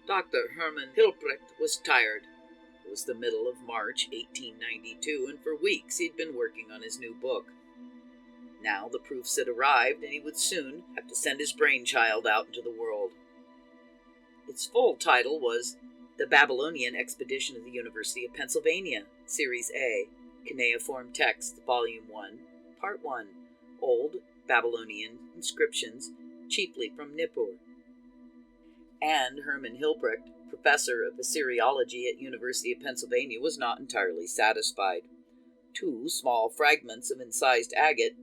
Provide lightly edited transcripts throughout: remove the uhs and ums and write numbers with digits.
Dr. Hermann Hilprecht was tired. It was the middle of March 1892, and for weeks he'd been working on his new book. Now the proofs had arrived, and he would soon have to send his brainchild out into the world. Its full title was The Babylonian Expedition of the University of Pennsylvania, Series A, Cuneiform Text, Volume 1, Part 1, Old Babylonian Inscriptions, chiefly from Nippur. And Hermann Hilprecht, professor of Assyriology at University of Pennsylvania, was not entirely satisfied. 2 small fragments of incised agate,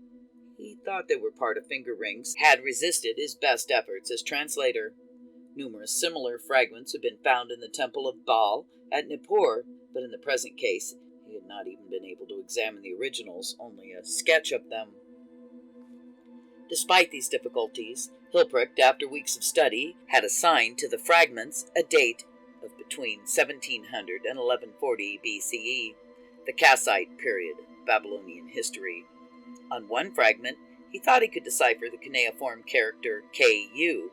he thought they were part of finger rings, had resisted his best efforts as translator. Numerous similar fragments had been found in the Temple of Baal at Nippur, but in the present case he had not even been able to examine the originals, only a sketch of them. Despite these difficulties, Hilprecht, after weeks of study, had assigned to the fragments a date of between 1700 and 1140 BCE, the Kassite period of Babylonian history. On one fragment, he thought he could decipher the cuneiform character Ku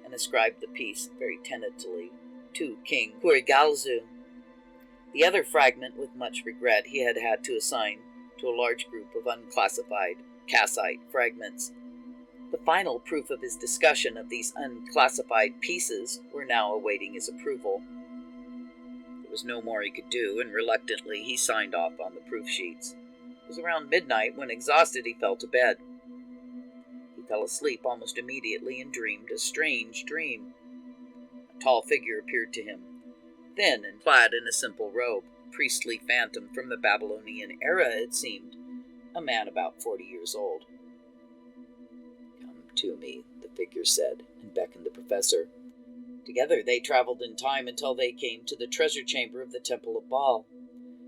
and ascribed the piece very tentatively to King Kurigalzu. The other fragment, with much regret, he had to assign to a large group of unclassified Kassite fragments. The final proof of his discussion of these unclassified pieces were now awaiting his approval. There was no more he could do, and reluctantly he signed off on the proof sheets. It was around midnight when, exhausted, he fell to bed. He fell asleep almost immediately and dreamed a strange dream. A tall figure appeared to him, thin and clad in a simple robe, a priestly phantom from the Babylonian era, it seemed, a man about 40 years old. "Come to me," the figure said, and beckoned the professor. Together they traveled in time until they came to the treasure chamber of the Temple of Baal.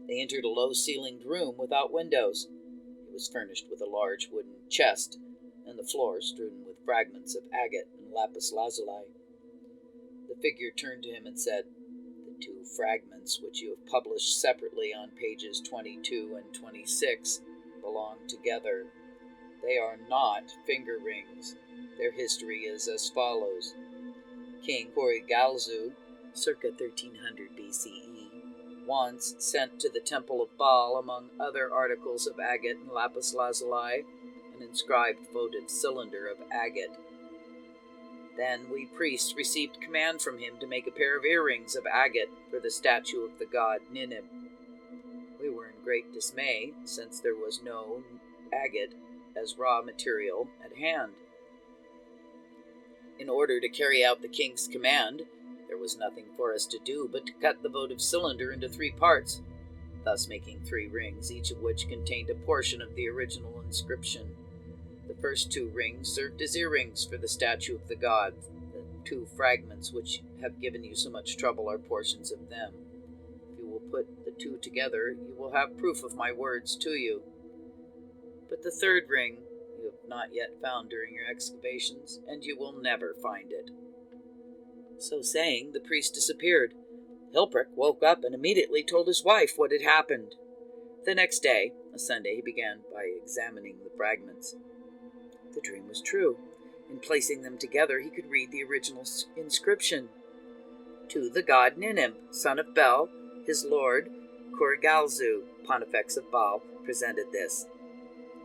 They entered a low-ceilinged room without windows. It was furnished with a large wooden chest, and the floor strewn with fragments of agate and lapis lazuli. The figure turned to him and said, "The 2 fragments which you have published separately on pages 22 and 26 belong together. They are not finger rings. Their history is as follows. King Kurigalzu, circa 1300 BCE, once sent to the Temple of Baal, among other articles of agate and lapis lazuli, an inscribed votive cylinder of agate. Then we priests received command from him to make a pair of earrings of agate for the statue of the god Ninib. We were in great dismay, since there was no agate as raw material at hand. In order to carry out the king's command, there was nothing for us to do but to cut the votive cylinder into 3 parts, thus making 3 rings, each of which contained a portion of the original inscription. The first 2 rings served as earrings for the statue of the god. The 2 fragments which have given you so much trouble are portions of them. If you will put the 2 together, you will have proof of my words to you. But the 3rd ring you have not yet found during your excavations, and you will never find it." So saying, the priest disappeared. Hilprecht woke up and immediately told his wife what had happened. The next day, a Sunday, he began by examining the fragments. The dream was true. In placing them together, he could read the original inscription. "To the god Ninib, son of Bel, his lord, Kurigalzu, Pontifex of Baal, presented this."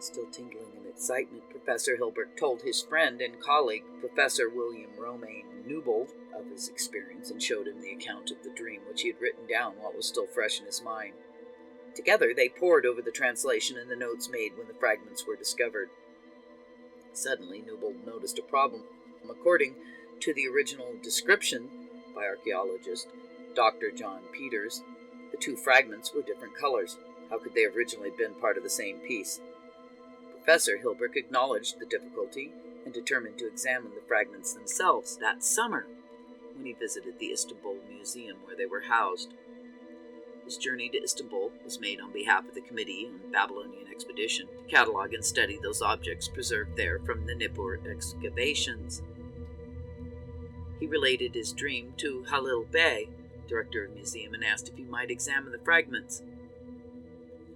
Still tingling in excitement, Professor Hilbert told his friend and colleague, Professor William Romaine Newbold, of his experience, and showed him the account of the dream which he had written down while it was still fresh in his mind. Together they pored over the translation and the notes made when the fragments were discovered. Suddenly Newbold noticed a problem. According to the original description by archaeologist Dr. John Peters, the 2 fragments were different colors. How could they have originally been part of the same piece? Professor Hilbert acknowledged the difficulty and determined to examine the fragments themselves that summer when he visited the Istanbul Museum where they were housed. His journey to Istanbul was made on behalf of the Committee on the Babylonian Expedition to catalog and study those objects preserved there from the Nippur excavations. He related his dream to Halil Bey, director of the museum, and asked if he might examine the fragments.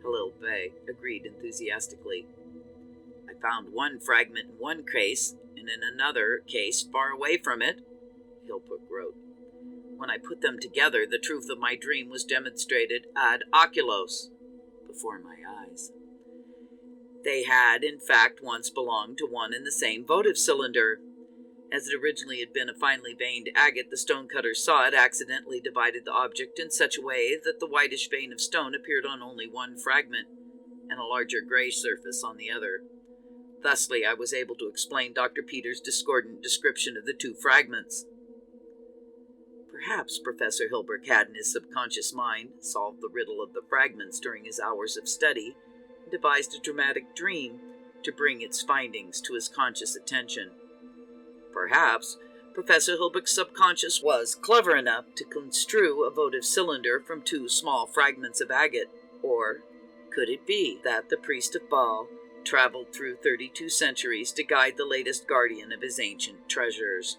Halil Bey agreed enthusiastically. "I found one fragment in one case, and in another case far away from it," Hilprecht wrote. When I put them together, the truth of my dream was demonstrated ad oculos, before my eyes. They had, in fact, once belonged to one and the same votive cylinder. As it originally had been a finely veined agate, the stonecutter saw it accidentally divided the object in such a way that the whitish vein of stone appeared on only one fragment, and a larger gray surface on the other. Thusly, I was able to explain Dr. Peter's discordant description of the two fragments. Perhaps Professor Hilberg had, in his subconscious mind, solved the riddle of the fragments during his hours of study, and devised a dramatic dream to bring its findings to his conscious attention. Perhaps Professor Hilberg's subconscious was clever enough to construe a votive cylinder from two small fragments of agate. Or could it be that the priest of Baal traveled through 32 centuries to guide the latest guardian of his ancient treasures?